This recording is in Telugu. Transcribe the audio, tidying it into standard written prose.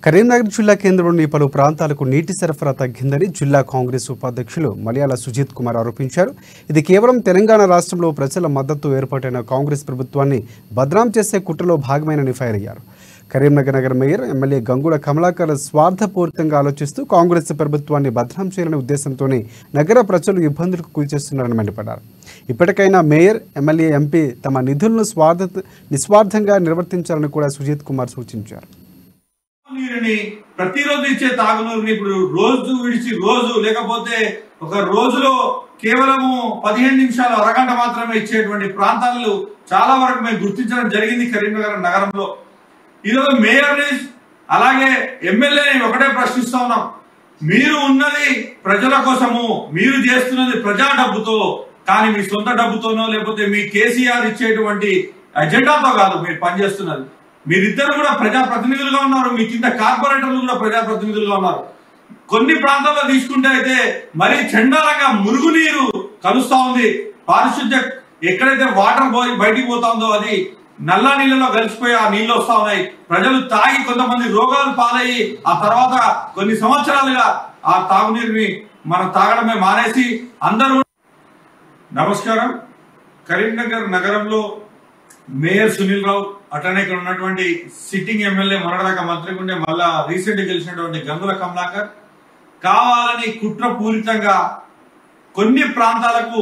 కరీంనగర్ జిల్లా కేంద్రంలోని పలు ప్రాంతాలకు నీటి సరఫరా తగ్గిందని జిల్లా కాంగ్రెస్ ఉపాధ్యక్షులు మలయాళ సుజిత్ కుమార్ ఆరోపించారు. ఇది కేవలం తెలంగాణ రాష్ట్రంలో ప్రజల మద్దతు ఏర్పాటైన కాంగ్రెస్ ప్రభుత్వాన్ని బద్నాం చేసే కుట్రలో భాగమేనని ఫైర్ అయ్యారు. కరీంనగర్ నగర మేయర్ ఎమ్మెల్యే గంగుల కమలాకర్ స్వార్థపూరితంగా ఆలోచిస్తూ కాంగ్రెస్ ప్రభుత్వాన్ని బద్నాం చేయాలనే ఉద్దేశంతోనే నగర ప్రజలు ఇబ్బందులకు గురిచేస్తున్నారని మండిపడ్డారు. ఇప్పటికైనా మేయర్, ఎమ్మెల్యే, ఎంపీ తమ నిధులను నిస్వార్థంగా నిర్వర్తించాలని కూడా సుజిత్ కుమార్ సూచించారు. నీరుని ప్రతిరోజు ఇచ్చే తాగునీరుని ఇప్పుడు రోజు విడిచి రోజు లేకపోతే ఒక రోజులో కేవలము 15 నిమిషాలు అరగంట మాత్రమే ఇచ్చేటువంటి ప్రాంతాలు చాలా వరకు మేము గుర్తించడం జరిగింది కరీంనగర్ నగరంలో. ఈరోజు మేయర్ని అలాగే ఎమ్మెల్యేని ఒకటే ప్రశ్నిస్తా ఉన్నాం. మీరు ఉన్నది ప్రజల కోసము, మీరు చేస్తున్నది ప్రజా డబ్బుతో, కానీ మీ సొంత డబ్బుతోనో లేకపోతే మీ కేసీఆర్ ఇచ్చేటువంటి ఎజెండాతో కాదు మీరు పనిచేస్తున్నది. మీరిద్దరు కూడా ప్రజాప్రతినిధులుగా ఉన్నారు, మీ కింద కార్పొరేటర్లు కూడా ప్రజాప్రతినిధులుగా ఉన్నారు. కొన్ని ప్రాంతాల్లో తీసుకుంటే అయితే మరీ చండాలంగా మురుగునీరు కలుస్తా ఉంది. పారిశుద్ధ్య ఎక్కడైతే వాటర్ బయటికి పోతా ఉందో అది నల్ల నీళ్ళలో కలిసిపోయి ఆ నీళ్లు వస్తా ఉన్నాయి. ప్రజలు తాగి కొంతమంది రోగాలు పాలయ్యి ఆ తర్వాత కొన్ని సంవత్సరాలుగా ఆ తాగునీరుని మనం తాగడమే మానేసి అందరూ. నమస్కారం. కరీంనగర్ నగరంలో మేయర్ సునీల్ రావు, అట్లనే ఇక్కడ ఉన్నటువంటి సిట్టింగ్ ఎమ్మెల్యే, మొన్నటిదాకా మంత్రి ఉండే మళ్ళా రీసెంట్ గెలిచినటువంటి గంగుల కమలాకర్ కావాలని కుట్రపూరితంగా కొన్ని ప్రాంతాలకు